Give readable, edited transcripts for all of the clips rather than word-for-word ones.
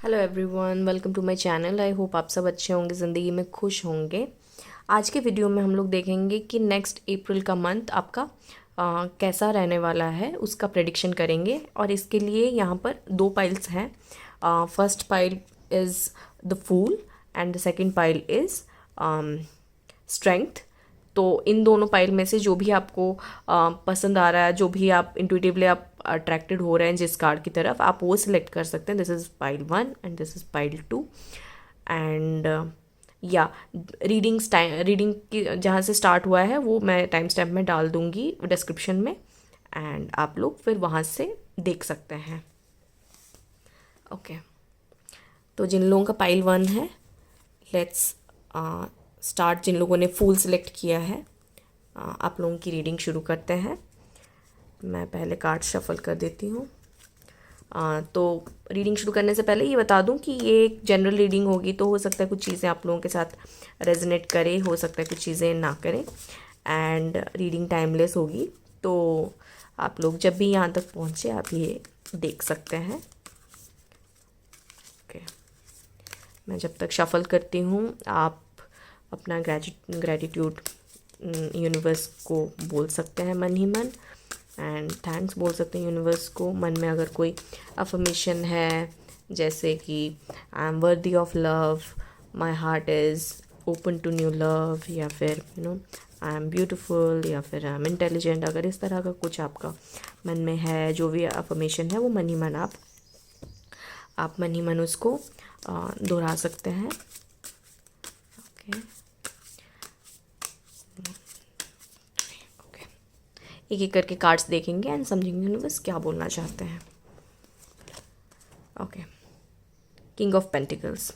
Hello everyone, welcome to my channel. I hope आप सब अच्छे होंगे, ज़िंदगी में खुश होंगे। आज के वीडियो में हम लोग देखेंगे कि नेक्स्ट अप्रैल का मंथ आपका कैसा रहने वाला है, उसका प्रेडिक्शन करेंगे। और इसके लिए यहाँ पर दो पाइल्स हैं। First pile is the fool and the second pile is strength. तो इन दोनों पाइल में से जो भी आपको पसंद आ रहा है, जो भी आप इंट्यूटिवली आप अट्रैक्टेड हो रहे हैं जिस कार्ड की तरफ, आप वो सिलेक्ट कर सकते हैं। This is pile 1 and this is pile 2। And या रीडिंग की जहाँ से स्टार्ट हुआ है वो मैं टाइम स्टैम्प में डाल दूँगी डिस्क्रिप्शन में, एंड आप लोग फिर वहाँ से देख सकते हैं। ओके, तो जिन लोगों का पाइल 1 है, लेट्स स्टार्ट। जिन लोगों ने फूल सिलेक्ट किया है, आप लोगों की रीडिंग शुरू करते हैं। मैं पहले कार्ड शफल कर देती हूँ। तो रीडिंग शुरू करने से पहले ये बता दूँ कि ये एक जनरल रीडिंग होगी, तो हो सकता है कुछ चीज़ें आप लोगों के साथ रेजोनेट करे, हो सकता है कुछ चीज़ें ना करें। एंड रीडिंग टाइमलेस होगी, तो आप लोग जब भी यहाँ तक पहुँचे आप ये देख सकते हैं। ओके, मैं जब तक शफल करती हूँ आप अपना ग्रेटिट्यूड यूनिवर्स को बोल सकते हैं मन ही मन, एंड थैंक्स बोल सकते हैं यूनिवर्स को मन में। अगर कोई अफर्मेशन है जैसे कि I am worthy of love, my heart is open to new love, या फिर आई एम ब्यूटिफुल, या फिर आई एम इंटेलिजेंट, अगर इस तरह का कुछ आपका मन में है, जो भी अफर्मेशन है वो मन ही मन आप मन ही मन उसको दोहरा सकते हैं। ओके, एक एक करके कार्ड्स देखेंगे एंड समझेंगे यूनिवर्स क्या बोलना चाहते हैं। Okay, king of pentacles.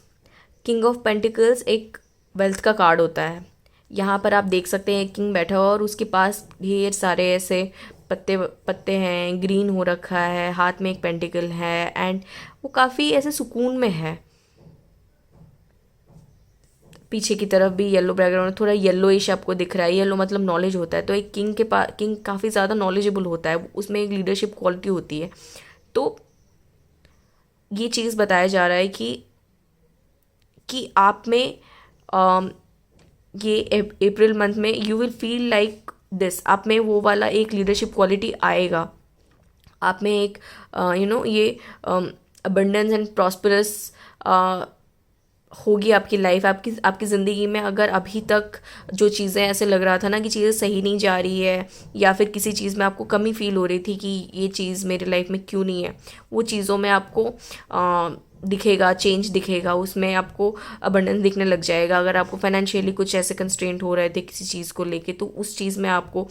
King of pentacles एक वेल्थ का कार्ड होता है। यहाँ पर आप देख सकते हैं एक किंग बैठा हुआ और उसके पास ढेर सारे ऐसे पत्ते पत्ते हैं, ग्रीन हो रखा है, हाथ में एक पेंटिकल है, एंड वो काफ़ी ऐसे सुकून में है। पीछे की तरफ भी येलो बैकग्राउंड, थोड़ा येलोइश आपको दिख रहा है। येलो मतलब नॉलेज होता है, तो एक किंग के पास, किंग काफ़ी ज़्यादा नॉलेजेबल होता है, उसमें एक लीडरशिप क्वालिटी होती है। तो ये चीज़ बताया जा रहा है कि आप में ये अप्रैल मंथ में you will feel like this, आप में वो वाला एक लीडरशिप क्वालिटी आएगा। आप में एक ये अबंडेंस एंड प्रॉस्परस होगी आपकी लाइफ, आपकी ज़िंदगी में। अगर अभी तक जो चीज़ें ऐसे लग रहा था ना कि चीज़ें सही नहीं जा रही है, या फिर किसी चीज़ में आपको कमी फील हो रही थी कि ये चीज़ मेरी लाइफ में क्यों नहीं है, वो चीज़ों में आपको दिखेगा, चेंज दिखेगा, उसमें आपको अबंडेंस दिखने लग जाएगा। अगर आपको फाइनेंशियली कुछ ऐसे कंस्ट्रेंट हो रहे थे किसी चीज़ को लेके, तो उस चीज़ में आपको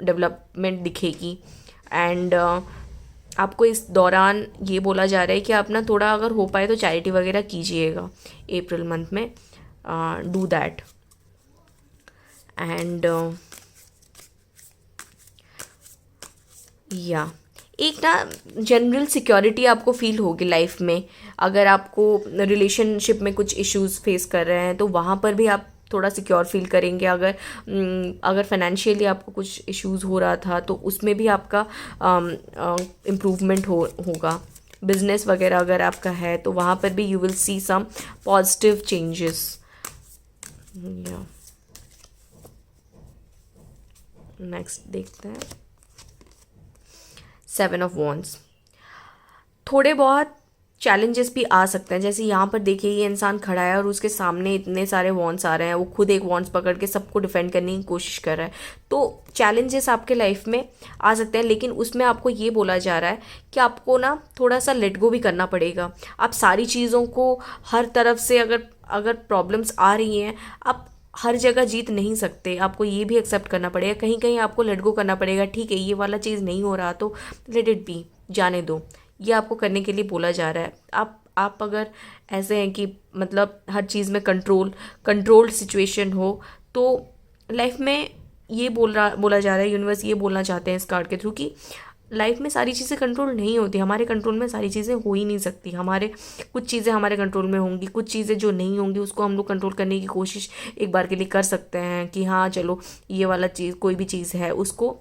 डेवलपमेंट दिखेगी। एंड आपको इस दौरान ये बोला जा रहा है कि आप ना थोड़ा, अगर हो पाए तो चैरिटी वगैरह कीजिएगा अप्रैल मंथ में, डू दैट। एंड या एक ना जनरल सिक्योरिटी आपको फील होगी लाइफ में। अगर आपको रिलेशनशिप में कुछ इश्यूज फेस कर रहे हैं तो वहाँ पर भी आप थोड़ा सिक्योर फील करेंगे। अगर फाइनेंशियली आपको कुछ इश्यूज हो रहा था तो उसमें भी आपका इम्प्रूवमेंट होगा। बिजनेस वगैरह अगर आपका है तो वहाँ पर भी you will see some positive changes. Next देखते हैं 7 ऑफ वॉन्ड्स। थोड़े बहुत चैलेंजेस भी आ सकते हैं, जैसे यहाँ पर देखिए ये इंसान खड़ा है और उसके सामने इतने सारे वॉन्ड्स आ रहे हैं, वो खुद एक वॉन्ड्स पकड़ के सबको डिफेंड करने की कोशिश कर रहा है। तो चैलेंजेस आपके लाइफ में आ सकते हैं, लेकिन उसमें आपको ये बोला जा रहा है कि आपको ना थोड़ा सा लेट गो भी करना पड़ेगा। आप सारी चीज़ों को हर तरफ से, अगर प्रॉब्लम्स आ रही हैं, आप हर जगह जीत नहीं सकते। आपको ये भी एक्सेप्ट करना पड़ेगा, कहीं कहीं आपको लेट गो करना पड़ेगा। ठीक है, ये वाला चीज़ नहीं हो रहा तो लेट इट बी, जाने दो, ये आपको करने के लिए बोला जा रहा है। आप अगर ऐसे हैं कि मतलब हर चीज़ में कंट्रोल्ड सिचुएशन हो, तो लाइफ में ये बोला जा रहा है, यूनिवर्स ये बोलना चाहते हैं इस कार्ड के थ्रू कि लाइफ में सारी चीज़ें कंट्रोल नहीं होती। हमारे कंट्रोल में सारी चीज़ें हो ही नहीं सकती। कुछ चीज़ें हमारे कंट्रोल में होंगी, कुछ चीज़ें जो नहीं होंगी उसको हम लोग कंट्रोल करने की कोशिश एक बार के लिए कर सकते हैं कि हाँ चलो ये वाला चीज़, कोई भी चीज़ है उसको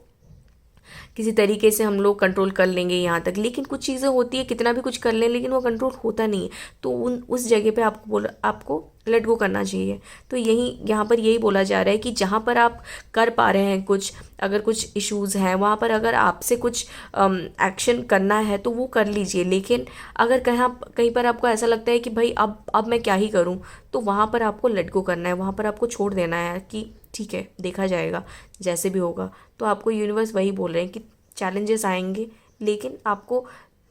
किसी तरीके से हम लोग कंट्रोल कर लेंगे यहाँ तक, लेकिन कुछ चीज़ें होती है कितना भी कुछ कर लें लेकिन वो कंट्रोल होता नहीं है, तो उस जगह पे आपको लेट गो करना चाहिए। तो यहाँ पर यही बोला जा रहा है कि जहाँ पर आप कर पा रहे हैं कुछ, अगर कुछ इश्यूज़ हैं वहाँ पर अगर आपसे कुछ एक्शन करना है तो वो कर लीजिए, लेकिन अगर कहीं पर आपको ऐसा लगता है कि भाई अब मैं क्या ही करूँ, तो वहाँ पर आपको लेट गो करना है, वहाँ पर आपको छोड़ देना है कि ठीक है देखा जाएगा जैसे भी होगा। तो आपको यूनिवर्स वही बोल रहे हैं कि चैलेंजेस आएंगे, लेकिन आपको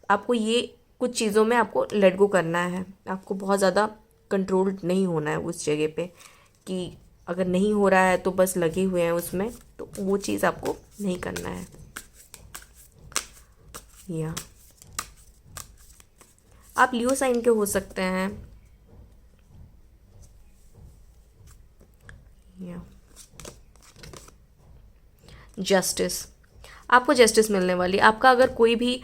आपको ये कुछ चीज़ों में आपको लेट गो करना है, आपको बहुत ज़्यादा कंट्रोल्ड नहीं होना है उस जगह पे, कि अगर नहीं हो रहा है तो बस लगे हुए हैं उसमें, तो वो चीज़ आपको नहीं करना है। या आप लियो साइन के हो सकते हैं। या जस्टिस, आपको जस्टिस मिलने वाली, आपका अगर कोई भी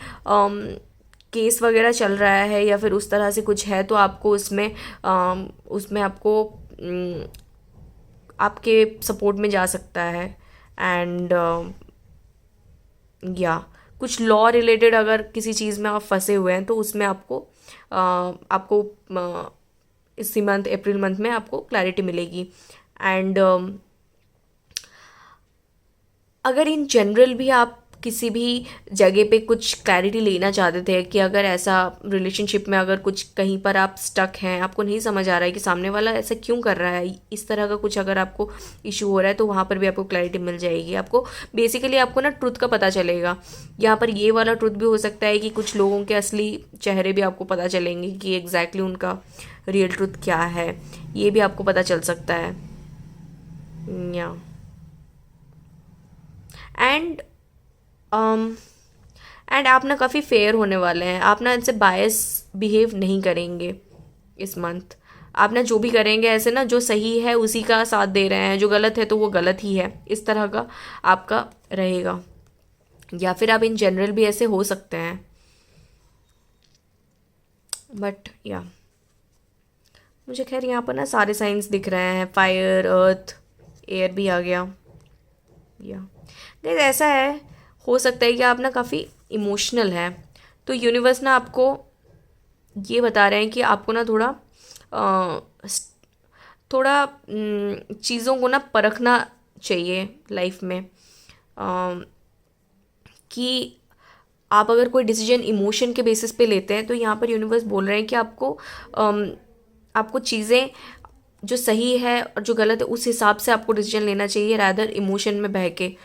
केस वगैरह चल रहा है या फिर उस तरह से कुछ है तो आपको उसमें आपको आपके सपोर्ट में जा सकता है। एंड या कुछ लॉ रिलेटेड अगर किसी चीज़ में आप फंसे हुए हैं तो उसमें आपको इसी मंथ अप्रैल मंथ में आपको क्लैरिटी मिलेगी। एंड अगर इन जनरल भी आप किसी भी जगह पे कुछ क्लैरिटी लेना चाहते थे कि अगर ऐसा रिलेशनशिप में अगर कुछ कहीं पर आप स्टक हैं, आपको नहीं समझ आ रहा है कि सामने वाला ऐसा क्यों कर रहा है, इस तरह का कुछ अगर आपको इशू हो रहा है तो वहाँ पर भी आपको क्लैरिटी मिल जाएगी। आपको बेसिकली आपको ना ट्रुथ का पता चलेगा। यहाँ पर ये वाला ट्रुथ भी हो सकता है कि कुछ लोगों के असली चेहरे भी आपको पता चलेंगे कि एग्जैक्टली उनका रियल ट्रुथ क्या है, ये भी आपको पता चल सकता है। या एंड एंड आप ना काफ़ी फेयर होने वाले हैं, आप ना इनसे बायस बिहेव नहीं करेंगे इस मंथ। आप ना जो भी करेंगे ऐसे ना, जो सही है उसी का साथ दे रहे हैं, जो गलत है तो वो गलत ही है, इस तरह का आपका रहेगा। या फिर आप इन जनरल भी ऐसे हो सकते हैं, बट या मुझे खैर यहाँ पर ना सारे साइंस दिख रहे हैं, फायर अर्थ एयर भी आ गया। या गाइस ऐसा है, हो सकता है कि आप ना काफ़ी इमोशनल हैं, तो यूनिवर्स ना आपको ये बता रहे हैं कि आपको ना थोड़ा चीज़ों को ना परखना चाहिए लाइफ में, कि आप अगर कोई डिसीजन इमोशन के बेसिस पे लेते हैं तो यहाँ पर यूनिवर्स बोल रहे हैं कि आपको चीज़ें जो सही है और जो गलत है उस हिसाब से आपको डिसीजन लेना चाहिए, रादर इमोशन में बह के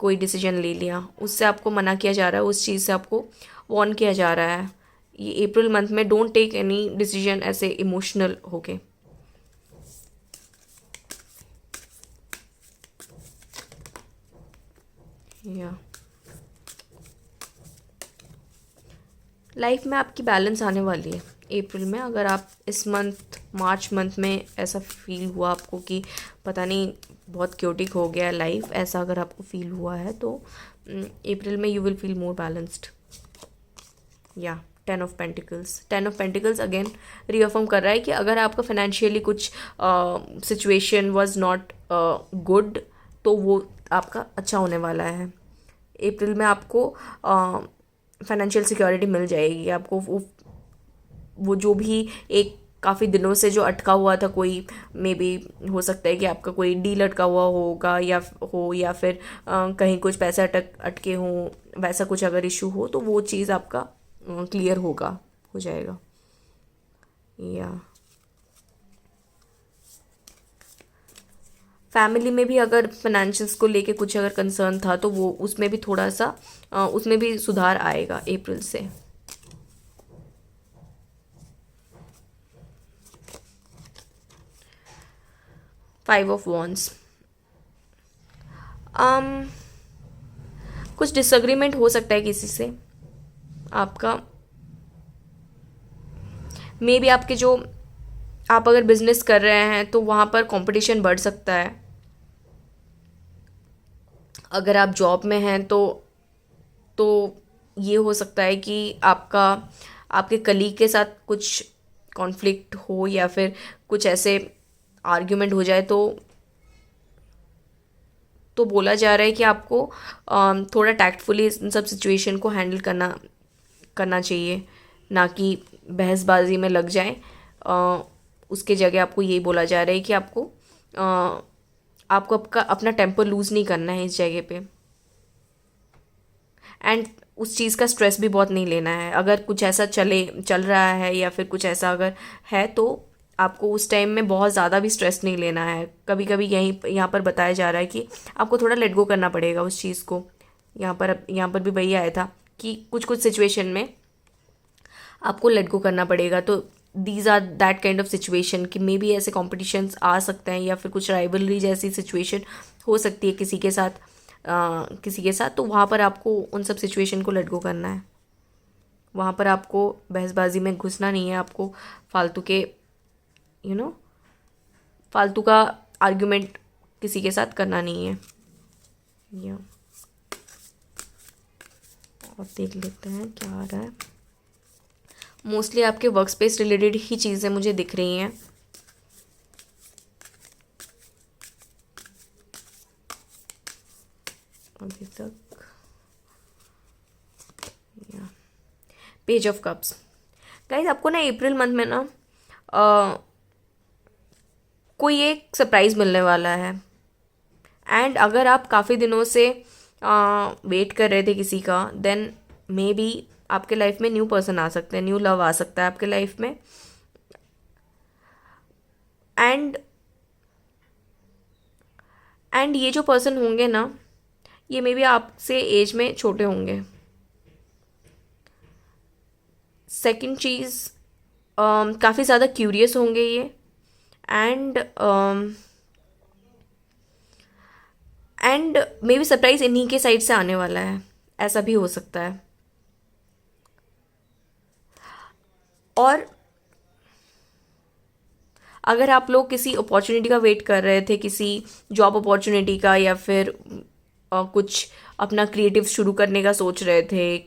कोई डिसीजन ले लिया, उससे आपको मना किया जा रहा है, उस चीज़ से आपको वॉर्न किया जा रहा है। ये अप्रैल मंथ में डोंट टेक एनी डिसीजन ऐसे इमोशनल होके। या लाइफ में आपकी बैलेंस आने वाली है अप्रैल में। अगर आप इस मंथ मार्च मंथ में ऐसा फील हुआ आपको कि पता नहीं बहुत क्योटिक हो गया लाइफ, ऐसा अगर आपको फील हुआ है तो अप्रैल में you will feel more balanced. या ten of pentacles again reaffirm कर रहा है कि अगर आपका फाइनेंशियली कुछ सिचुएशन वाज नॉट गुड तो वो आपका अच्छा होने वाला है। अप्रैल में आपको फाइनेंशियल सिक्योरिटी मिल जाएगी, आपको वो जो भी एक काफ़ी दिनों से जो अटका हुआ था, कोई मे बी हो सकता है कि आपका कोई डील अटका हुआ होगा या फिर कहीं कुछ पैसे अटके हों, वैसा कुछ अगर इशू हो तो वो चीज़ आपका क्लियर हो जाएगा। या फैमिली में भी अगर फाइनेंशियल्स को लेके कुछ अगर कंसर्न था तो वो उसमें भी थोड़ा सा उसमें भी सुधार आएगा अप्रैल से। फाइव ऑफ वॉन्ड्स, कुछ डिसएग्रीमेंट हो सकता है किसी से आपका, मे बी आपके जो आप अगर बिजनेस कर रहे हैं तो वहाँ पर कंपटीशन बढ़ सकता है। अगर आप जॉब में हैं तो ये हो सकता है कि आपके कलीग के साथ कुछ कॉन्फ्लिक्ट हो या फिर कुछ ऐसे आर्ग्यूमेंट हो जाए, तो तो बोला जा रहा है कि आपको थोड़ा टैक्टफुली इन सब सिचुएशन को हैंडल करना करना चाहिए, ना कि बहसबाजी में लग जाए। उसके जगह आपको यही बोला जा रहा है कि आपको अपना टेम्पर लूज़ नहीं करना है इस जगह पे, एंड उस चीज़ का स्ट्रेस भी बहुत नहीं लेना है। अगर कुछ ऐसा चल रहा है या फिर कुछ ऐसा अगर है तो आपको उस टाइम में बहुत ज़्यादा भी स्ट्रेस नहीं लेना है। कभी कभी यहाँ पर बताया जा रहा है कि आपको थोड़ा लेट गो करना पड़ेगा उस चीज़ को। यहाँ पर भी वही आया था कि कुछ कुछ सिचुएशन में आपको लेट गो करना पड़ेगा। तो these are that kind of situation कि मे बी ऐसे कॉम्पिटिशन्स आ सकते हैं या फिर कुछ राइवलरी जैसी सिचुएशन हो सकती है किसी के साथ। तो वहाँ पर आपको उन सब सिचुएशन को लेट गो करना है। वहाँ पर आपको बहसबाजी में घुसना नहीं है। आपको फालतू के फालतू का आर्ग्यूमेंट किसी के साथ करना नहीं है। या और देख लेते हैं क्या आ रहा है। मोस्टली आपके वर्क स्पेस रिलेटेड ही चीज़ें मुझे दिख रही हैं। अभी तक पेज ऑफ कप्स। गाइस आपको ना अप्रैल मंथ में ना कोई एक सरप्राइज़ मिलने वाला है, एंड अगर आप काफ़ी दिनों से वेट कर रहे थे किसी का, देन मे बी आपके लाइफ में न्यू पर्सन आ सकते हैं, न्यू लव आ सकता है आपके लाइफ में। एंड ये जो पर्सन होंगे ना, ये मे बी आपसे एज में छोटे होंगे। सेकंड चीज़, काफ़ी ज़्यादा क्यूरियस होंगे ये, एंड मे बी सरप्राइज़ इन्हीं के साइड से आने वाला है, ऐसा भी हो सकता है। और अगर आप लोग किसी अपॉर्चुनिटी का वेट कर रहे थे, किसी जॉब अपॉर्चुनिटी का, या फिर कुछ अपना क्रिएटिव शुरू करने का सोच रहे थे,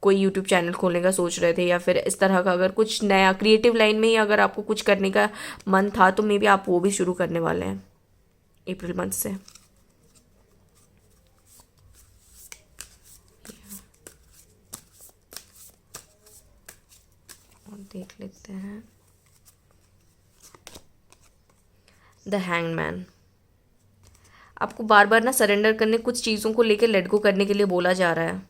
कोई यूट्यूब चैनल खोलने का सोच रहे थे, या फिर इस तरह का अगर कुछ नया क्रिएटिव लाइन में ही अगर आपको कुछ करने का मन था, तो मे बी आप वो भी शुरू करने वाले हैं अप्रैल मंथ से। और देख लेते हैं द हैंग्ड मैन। आपको बार बार ना सरेंडर करने, कुछ चीज़ों को लेकर लेट गो करने के लिए बोला जा रहा है।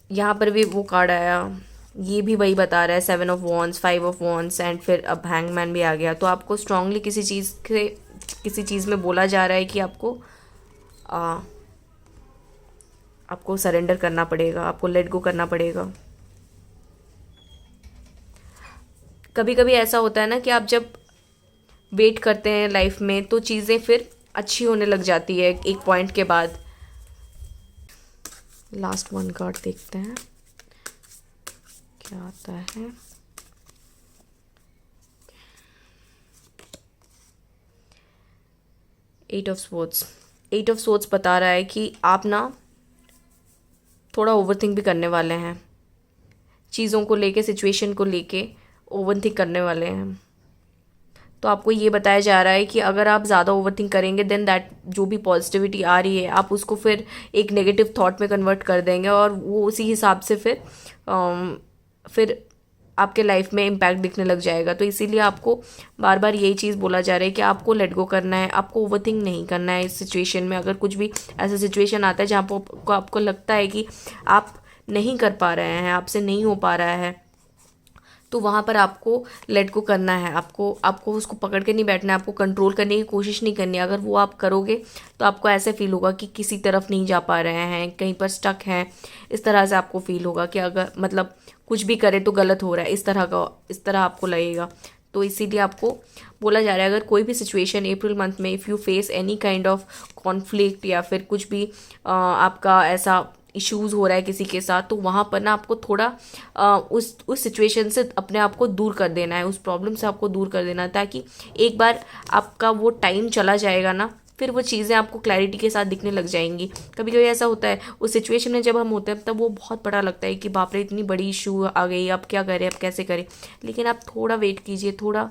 यहाँ पर भी वो कार्ड आया, ये भी वही बता रहा है, 7 of wands, 5 of wands, and फिर अब हैंगमैन भी आ गया। तो आपको स्ट्रांगली किसी चीज़ में बोला जा रहा है कि आपको सरेंडर करना पड़ेगा, आपको लेट गो करना पड़ेगा। कभी कभी ऐसा होता है ना कि आप जब वेट करते हैं लाइफ में, तो चीज़ें फिर अच्छी होने लग जाती है एक पॉइंट के बाद। लास्ट वन कार्ड देखते हैं क्या आता है। एट ऑफ स्वॉर्ड्स बता रहा है कि आप ना थोड़ा ओवरथिंक भी करने वाले हैं, चीज़ों को लेके, सिचुएशन को लेके ओवरथिंक करने वाले हैं। तो आपको ये बताया जा रहा है कि अगर आप ज़्यादा ओवरथिंक करेंगे, देन दैट जो भी पॉजिटिविटी आ रही है आप उसको फिर एक नेगेटिव थॉट में कन्वर्ट कर देंगे, और वो उसी हिसाब से फिर आपके लाइफ में इम्पैक्ट दिखने लग जाएगा। तो इसीलिए आपको बार बार यही चीज़ बोला जा रहा है कि आपको लेट गो करना है, आपको ओवरथिंक नहीं करना है इस सिचुएशन में। अगर कुछ भी ऐसा सिचुएशन आता है जहाँ पर आपको लगता है कि आप नहीं कर पा रहे हैं, आपसे नहीं हो पा रहा है, तो वहाँ पर आपको लेट गो करना है। आपको उसको पकड़ के नहीं बैठना है, आपको कंट्रोल करने की कोशिश नहीं करनी है। अगर वो आप करोगे तो आपको ऐसे फील होगा कि किसी तरफ नहीं जा पा रहे हैं, कहीं पर स्टक हैं, इस तरह से आपको फील होगा कि अगर मतलब कुछ भी करे तो गलत हो रहा है, इस तरह आपको लगेगा। तो इसीलिए आपको बोला जा रहा है, अगर कोई भी सिचुएशन अप्रैल मंथ में if you face any kind of conflict, या फिर कुछ भी आपका ऐसा इश्यूज़ हो रहा है किसी के साथ, तो वहाँ पर ना आपको थोड़ा उस सिचुएशन से अपने आप को दूर कर देना है, उस प्रॉब्लम से आपको दूर कर देना है, ताकि एक बार आपका वो टाइम चला जाएगा ना, फिर वो चीज़ें आपको क्लैरिटी के साथ दिखने लग जाएंगी। कभी कभी ऐसा होता है उस सिचुएशन में जब हम होते हैं तब वो बहुत बड़ा लगता है कि बाप रे इतनी बड़ी इशू आ गई, अब क्या करें, अब कैसे करें। लेकिन आप थोड़ा वेट कीजिए, थोड़ा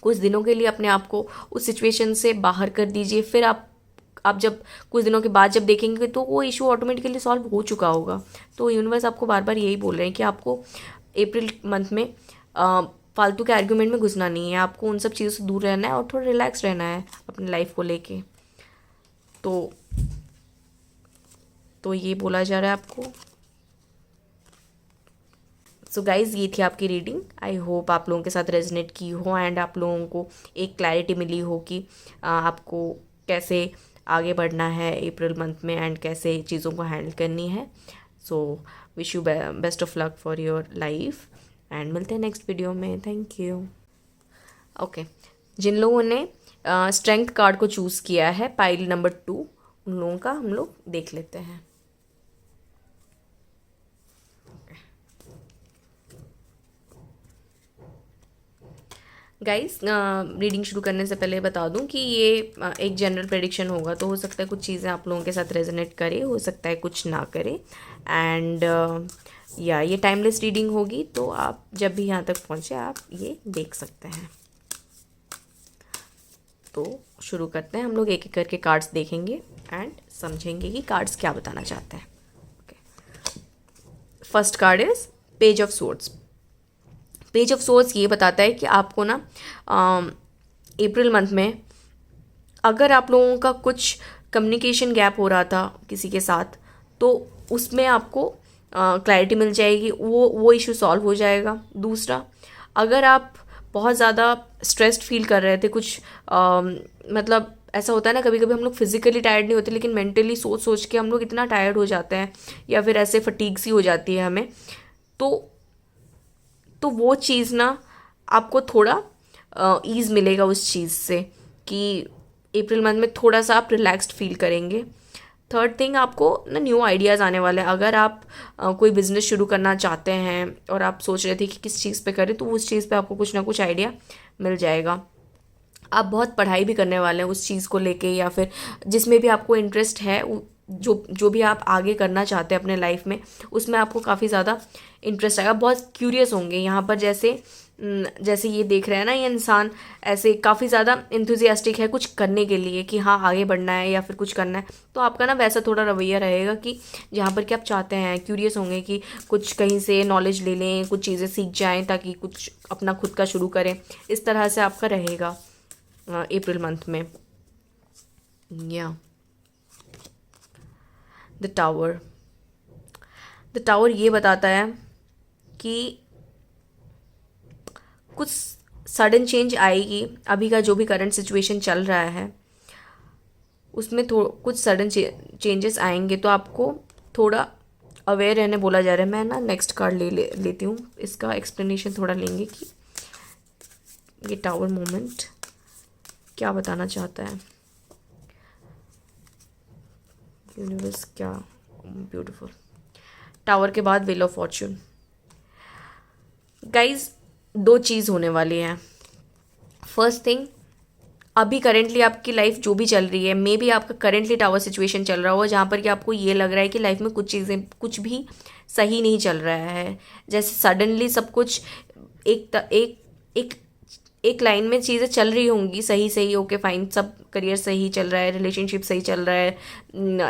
कुछ दिनों के लिए अपने आप को उस सिचुएशन से बाहर कर दीजिए। फिर आप जब कुछ दिनों के बाद जब देखेंगे तो वो इशू ऑटोमेटिकली सॉल्व हो चुका होगा। तो यूनिवर्स आपको बार बार यही बोल रहे हैं कि आपको अप्रैल मंथ में फालतू के आर्ग्यूमेंट में घुसना नहीं है, आपको उन सब चीज़ों से दूर रहना है और थोड़ा रिलैक्स रहना है अपनी लाइफ को लेके। तो ये बोला जा रहा है आपको। सो गाइज़, ये थी आपकी रीडिंग। आई होप आप लोगों के साथ रेजनेट की हो एंड आप लोगों को एक क्लैरिटी मिली हो कि आपको कैसे आगे बढ़ना है अप्रैल मंथ में एंड कैसे चीज़ों को हैंडल करनी है। So wish you best of luck for your life and मिलते हैं नेक्स्ट वीडियो में। Thank you. ओके, जिन लोगों ने स्ट्रेंथ कार्ड को चूज़ किया है, पाइल नंबर 2, उन लोगों का हम लोग देख लेते हैं। गाइस, रीडिंग शुरू करने से पहले बता दूं कि ये एक जनरल प्रेडिक्शन होगा, तो हो सकता है कुछ चीज़ें आप लोगों के साथ रेजोनेट करे, हो सकता है कुछ ना करे। एंड ये टाइमलेस रीडिंग होगी, तो आप जब भी यहाँ तक पहुँचे आप ये देख सकते हैं। तो शुरू करते हैं। हम लोग एक एक करके कार्ड्स देखेंगे एंड समझेंगे कि कार्ड्स क्या बताना चाहते हैं। First card is page of swords. Page of swords ये बताता है कि आपको ना अप्रैल मंथ में अगर आप लोगों का कुछ कम्युनिकेशन गैप हो रहा था किसी के साथ, तो उसमें आपको क्लैरिटी मिल जाएगी, वो इशू सॉल्व हो जाएगा। दूसरा, अगर आप बहुत ज़्यादा स्ट्रेस्ड फील कर रहे थे, कुछ मतलब ऐसा होता है ना, कभी कभी हम लोग फिजिकली टायर्ड नहीं होते लेकिन मेंटली सोच सोच के हम लोग इतना टायर्ड हो जाते हैं, या फिर ऐसे फटीग सी हो जाती है हमें। तो वो चीज़ ना आपको थोड़ा ईज़ मिलेगा उस चीज़ से कि अप्रैल मंथ में थोड़ा सा आप रिलैक्स्ड फील करेंगे। थर्ड थिंग, आपको ना न्यू आइडियाज़ आने वाले हैं। अगर आप कोई बिज़नेस शुरू करना चाहते हैं और आप सोच रहे थे कि किस चीज़ पे करें, तो उस चीज़ पे आपको कुछ ना कुछ आइडिया मिल जाएगा। आप बहुत पढ़ाई भी करने वाले हैं उस चीज़ को लेके, या फिर जिसमें भी आपको इंटरेस्ट है, जो भी आप आगे करना चाहते हैं अपने लाइफ में, उसमें आपको काफ़ी ज़्यादा इंटरेस्ट आएगा। बहुत क्यूरियस होंगे यहाँ पर, जैसे ये देख रहे हैं ना, ये इंसान ऐसे काफ़ी ज़्यादा इंथुजियास्टिक है कुछ करने के लिए कि हाँ आगे बढ़ना है या फिर कुछ करना है। तो आपका ना वैसा थोड़ा रवैया रहेगा कि जहाँ पर कि आप चाहते हैं, क्यूरियस होंगे कि कुछ कहीं से नॉलेज ले लें, कुछ चीज़ें सीख जाएं ताकि कुछ अपना खुद का शुरू करें। इस तरह से आपका रहेगा अप्रैल मंथ में। द टावर ये बताता है कि कुछ सडन चेंज आएगी। अभी का जो भी करंट सिचुएशन चल रहा है उसमें कुछ सडन चेंजेस आएंगे, तो आपको थोड़ा अवेयर रहने बोला जा रहा है। मैं ना नेक्स्ट कार्ड लेती हूँ, इसका एक्सप्लेनेशन थोड़ा लेंगे कि ये टावर मोमेंट क्या बताना चाहता है। यूनिवर्स, क्या ब्यूटीफुल। टावर के बाद व्हील ऑफ फॉर्च्यून। गाइज, दो चीज़ होने वाली है। फर्स्ट थिंग, अभी करेंटली आपकी लाइफ जो भी चल रही है, मे बी आपका करेंटली टावर सिचुएशन चल रहा हो जहाँ पर कि आपको ये लग रहा है कि लाइफ में कुछ चीज़ें कुछ भी सही नहीं चल रहा है। जैसे सडनली सब कुछ एक लाइन में चीज़ें चल रही होंगी, सही ओके फाइन, सब करियर सही चल रहा है, रिलेशनशिप सही चल रहा है,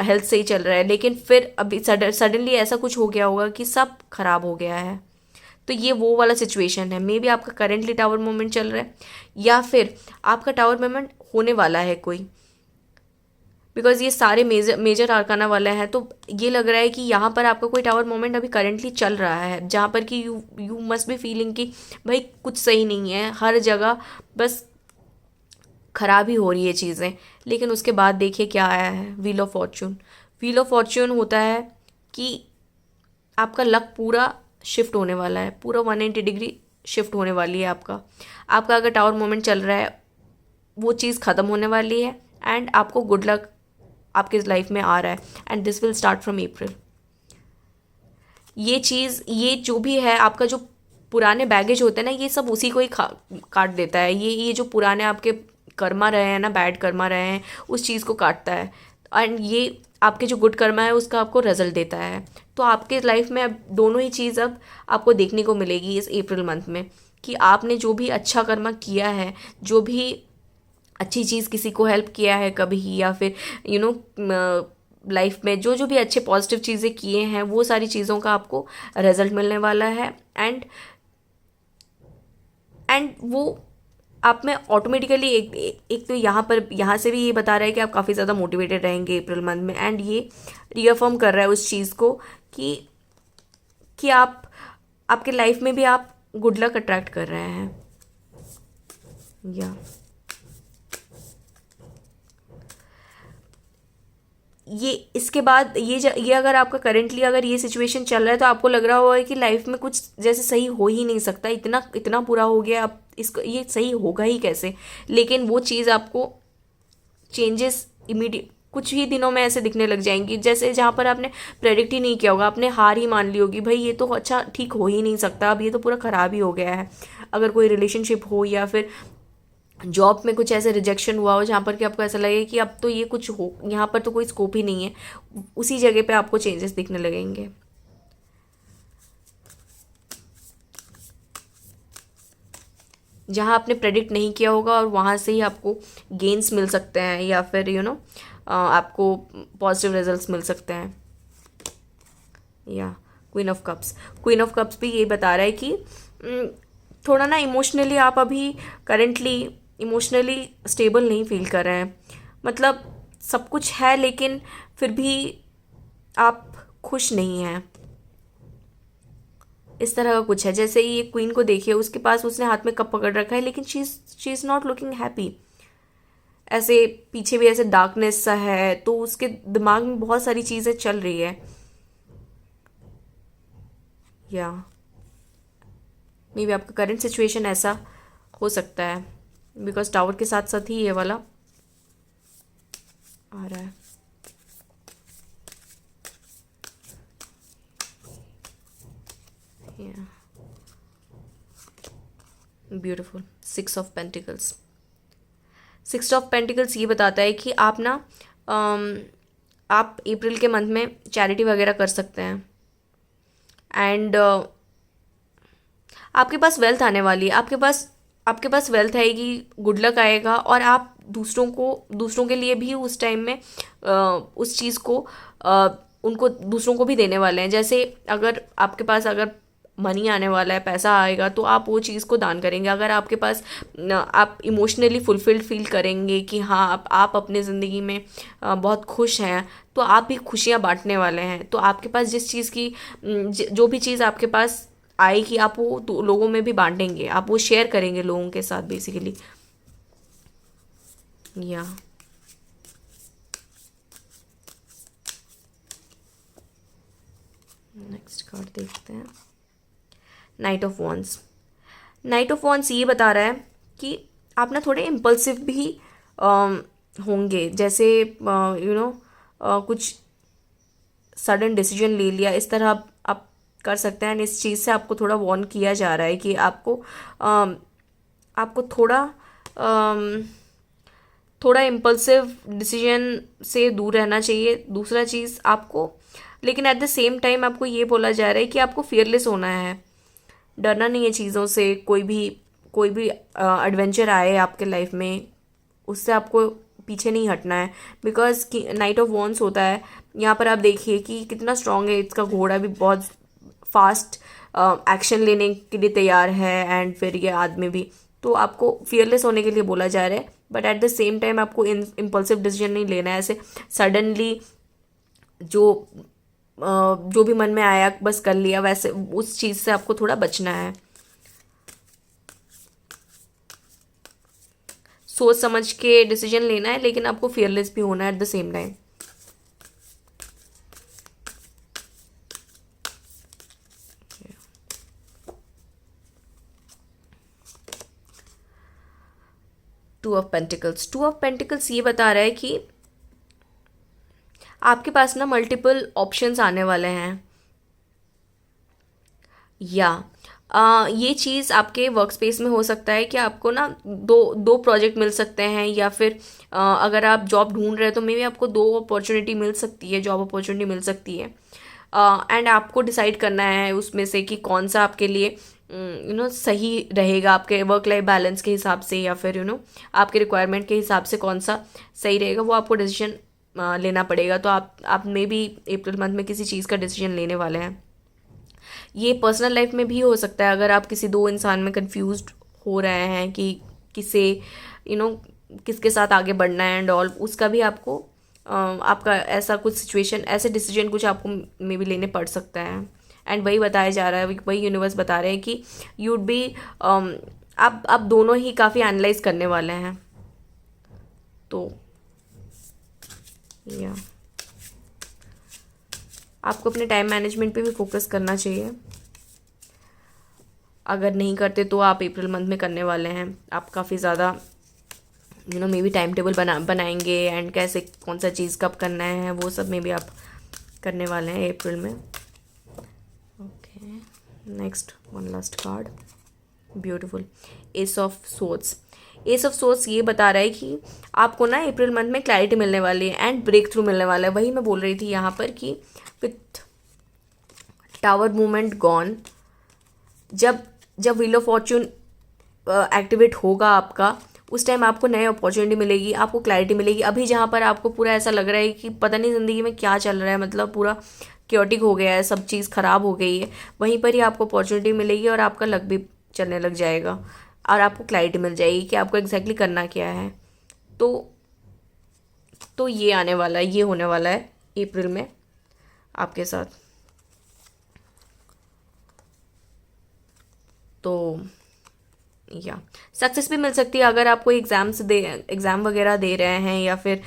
हेल्थ सही चल रहा है, लेकिन फिर अभी सडनली ऐसा कुछ हो गया होगा कि सब खराब हो गया है। तो ये वो वाला सिचुएशन है। मे बी आपका करेंटली टावर मोमेंट चल रहा है, या फिर आपका टावर मोमेंट होने वाला है कोई, बिकॉज ये सारे मेजर आर्काना वाले हैं। तो ये लग रहा है कि यहाँ पर आपका कोई टावर मोमेंट अभी करेंटली चल रहा है, जहाँ पर कि यू मस्ट बी फीलिंग कि भाई कुछ सही नहीं है, हर जगह बस खराब ही हो रही है चीज़ें। लेकिन उसके बाद देखिए क्या आया है, wheel of Fortune. Wheel of Fortune होता है कि आपका लक पूरा शिफ्ट होने वाला है, पूरा 180 डिग्री शिफ्ट होने वाली है आपका अगर टावर मोमेंट चल रहा है, वो चीज़ ख़त्म होने वाली है एंड आपको गुड लक आपके लाइफ में आ रहा है and this will start from April. ये जो भी है आपका, जो पुराने बैगेज होते हैं ना, ये सब उसी को ही काट देता है। ये जो पुराने आपके कर्मा रहे हैं ना, बैड कर्मा रहे हैं, उस चीज़ को काटता है एंड ये आपके जो गुड कर्मा है उसका आपको रिजल्ट देता है। तो आपके लाइफ में अब दोनों ही चीज़ अब आपको देखने को मिलेगी इस अप्रैल मंथ में कि आपने जो भी अच्छा कर्म किया है, जो भी अच्छी चीज़ किसी को हेल्प किया है कभी, या फिर लाइफ में जो जो भी अच्छे पॉजिटिव चीज़ें किए हैं, वो सारी चीज़ों का आपको रिजल्ट मिलने वाला है। एंड वो आप में ऑटोमेटिकली एक तो यहाँ से भी ये बता रहा है कि आप काफ़ी ज़्यादा मोटिवेटेड रहेंगे अप्रैल मंथ में, एंड ये रिअफर्म कर रहा है उस चीज़ को कि आप आपके लाइफ में भी आप गुड लक अट्रैक्ट कर रहे हैं। या ये इसके बाद ये अगर आपका करेंटली अगर ये सिचुएशन चल रहा है, तो आपको लग रहा होगा कि लाइफ में कुछ जैसे सही हो ही नहीं सकता, इतना इतना बुरा हो गया, अब इसको ये सही होगा ही कैसे। लेकिन वो चीज़ आपको चेंजेस इमीडिएट कुछ ही दिनों में ऐसे दिखने लग जाएंगी, जैसे जहाँ पर आपने प्रेडिक्ट ही नहीं किया होगा, आपने हार ही मान ली होगी, भाई ये तो अच्छा ठीक हो ही नहीं सकता, अब ये तो पूरा ख़राब ही हो गया है। अगर कोई रिलेशनशिप हो या फिर जॉब में कुछ ऐसे रिजेक्शन हुआ हो जहाँ पर कि आपको ऐसा लगे कि अब तो ये कुछ हो, यहाँ पर तो कोई स्कोप ही नहीं है, उसी जगह पे आपको चेंजेस दिखने लगेंगे। जहाँ आपने प्रेडिक्ट नहीं किया होगा और वहाँ से ही आपको गेन्स मिल सकते हैं, या फिर आपको पॉजिटिव रिजल्ट्स मिल सकते हैं। या क्वीन ऑफ कप्स भी ये बता रहा है कि थोड़ा ना इमोशनली आप अभी करेंटली इमोशनली स्टेबल नहीं फील कर रहे हैं, मतलब सब कुछ है लेकिन फिर भी आप खुश नहीं हैं, इस तरह का कुछ है। जैसे ये क्वीन को देखिए, उसके पास उसने हाथ में कप पकड़ रखा है, लेकिन she is not looking happy. ऐसे पीछे भी ऐसे डार्कनेस सा है, तो उसके दिमाग में बहुत सारी चीज़ें चल रही है। या मे बी आपका करंट सिचुएशन ऐसा हो सकता है, बिकॉज टावर के साथ साथ ही ये वाला आ रहा है। Beautiful six of pentacles. Six of pentacles ये बताता है कि आप ना आप अप्रैल के मंथ में चैरिटी वगैरह कर सकते हैं, एंड आपके पास वेल्थ आने वाली है, आपके पास वेल्थ आएगी, गुड लक आएगा, और आप दूसरों के लिए भी उस टाइम में उस चीज़ को उनको दूसरों को भी देने वाले हैं। जैसे अगर आपके पास अगर मनी आने वाला है, पैसा आएगा, तो आप वो चीज़ को दान करेंगे। अगर आपके पास आप इमोशनली फुलफिल्ड फील करेंगे कि हाँ आप अपने ज़िंदगी में बहुत खुश हैं, तो आप भी खुशियाँ बांटने वाले हैं। तो आपके पास जिस चीज़ की जो भी चीज़ आपके पास आएगी, आप वो तो लोगों में भी बांटेंगे, आप वो शेयर करेंगे लोगों के साथ बेसिकली। या नेक्स्ट कार्ड देखते हैं, night of wands. Night of wands ये बता रहा है कि आप ना थोड़े इम्पल्सिव भी होंगे, जैसे कुछ सडन डिसीजन ले लिया, इस तरह आप कर सकते हैं। इस चीज़ से आपको थोड़ा वॉर्न किया जा रहा है कि आपको थोड़ा इम्पल्सिव डिसीजन से दूर रहना चाहिए। दूसरा चीज़ आपको, लेकिन एट द सेम टाइम आपको ये बोला जा रहा है कि आपको फियरलेस होना है, डरना नहीं है चीज़ों से। कोई भी एडवेंचर आए आपके लाइफ में, उससे आपको पीछे नहीं हटना है, बिकॉज नाइट ऑफ वॉन्ड्स होता है। यहाँ पर आप देखिए कि कितना स्ट्रांग है, इसका घोड़ा भी बहुत फास्ट एक्शन लेने के लिए तैयार है, एंड फिर ये आदमी भी। तो आपको फियरलेस होने के लिए बोला जा रहा है, but at the same time आपको इम्पल्सिव डिसीजन नहीं लेना है, ऐसे सडनली जो भी मन में आया बस कर लिया, वैसे उस चीज़ से आपको थोड़ा बचना है। सोच समझ के डिसीजन लेना है, लेकिन आपको फियरलेस भी होना है at the same time. Two of pentacles ये बता रहा है कि आपके पास ना मल्टीपल ऑप्शंस आने वाले हैं। या ये चीज़ आपके वर्क स्पेस में हो सकता है कि आपको ना दो प्रोजेक्ट मिल सकते हैं, या फिर अगर आप जॉब ढूंढ रहे हैं तो मे बी आपको 2 अपॉर्चुनिटी मिल सकती है, जॉब अपॉर्चुनिटी मिल सकती है। एंड आपको डिसाइड करना है उसमें से कि कौन सा आपके लिए सही रहेगा, आपके वर्क लाइफ बैलेंस के हिसाब से, या फिर आपके रिक्वायरमेंट के हिसाब से कौन सा सही रहेगा, वो आपको डिसीजन लेना पड़ेगा। तो आप मे भी अप्रैल मंथ में किसी चीज़ का डिसीजन लेने वाले हैं। ये पर्सनल लाइफ में भी हो सकता है, अगर आप किसी दो इंसान में कंफ्यूज्ड हो रहे हैं कि किसे किसके साथ आगे बढ़ना है एंड ऑल, उसका भी आपको आपका ऐसा कुछ सिचुएशन, ऐसे डिसीजन कुछ आपको मे भी लेने पड़ सकता है। एंड वही बताया जा रहा है, वही यूनिवर्स बता रहे हैं कि यूड बी आप दोनों ही काफ़ी एनालाइज करने वाले हैं। तो या आपको अपने टाइम मैनेजमेंट पे भी फोकस करना चाहिए। अगर नहीं करते तो आप अप्रैल मंथ में करने वाले हैं। आप काफ़ी ज़्यादा मे बी टाइम टेबल बनाएंगे एंड कैसे कौन सा चीज़ कब करना है वो सब में भी आप करने वाले हैं अप्रैल में। Okay, next one last card, beautiful S of swords. S of swords ये बता रहा है कि आपको ना अप्रैल मंथ में क्लैरिटी मिलने वाली है एंड ब्रेक थ्रू मिलने वाला है। वही मैं बोल रही थी यहाँ पर कि विथ टावर मूवमेंट गॉन, जब व्हील ऑफ फॉर्चून एक्टिवेट होगा आपका, उस टाइम आपको नई अपॉर्चुनिटी मिलेगी, आपको क्लैरिटी मिलेगी। अभी जहाँ पर आपको पूरा ऐसा लग रहा है कि पता नहीं ज़िंदगी में क्या चल रहा है, मतलब पूरा क्योटिक हो गया है, सब चीज़ ख़राब हो गई है, वहीं पर ही आपको अपॉर्चुनिटी मिलेगी और आपका लक भी चलने लग जाएगा और आपको क्लैरिटी मिल जाएगी कि आपको एग्जैक्टली करना क्या है। तो ये आने वाला है, ये होने वाला है अप्रैल में आपके साथ। तो या सक्सेस भी मिल सकती है अगर आप कोई एग्ज़ाम वगैरह दे रहे हैं, या फिर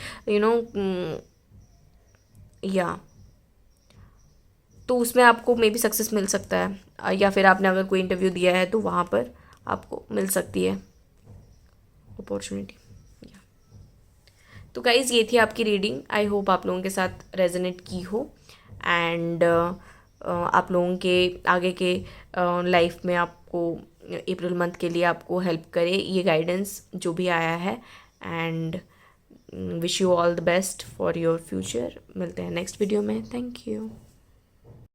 या तो उसमें आपको मे बी सक्सेस मिल सकता है, या फिर आपने अगर कोई इंटरव्यू दिया है तो वहाँ पर आपको मिल सकती है अपॉर्चुनिटी। तो गाइज़ ये थी आपकी रीडिंग, आई होप आप लोगों के साथ रेजोनेट की हो एंड आप लोगों के आगे के लाइफ में आपको अप्रैल मंथ के लिए आपको हेल्प करे ये गाइडेंस जो भी आया है। And wish you all the best for your future. मिलते हैं नेक्स्ट वीडियो में। Thank you.